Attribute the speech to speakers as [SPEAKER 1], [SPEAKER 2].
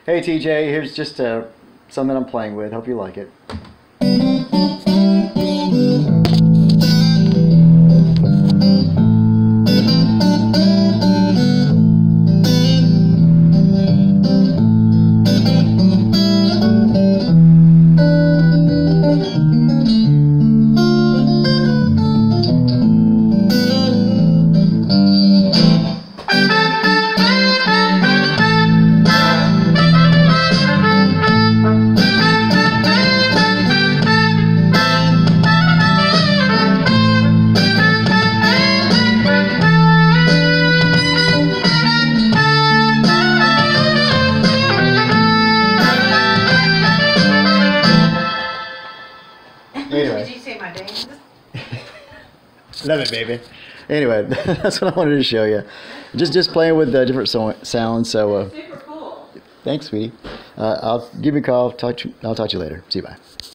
[SPEAKER 1] Hey TJ, here's just something I'm playing with. Hope you like it. Anyway.
[SPEAKER 2] Did you say my name?
[SPEAKER 1] Love it, baby. Anyway, that's what I wanted to show you. Just playing with different sounds. So
[SPEAKER 2] Super cool.
[SPEAKER 1] thanks, sweetie. I'll give you a call. I'll talk to you later. See you. Bye.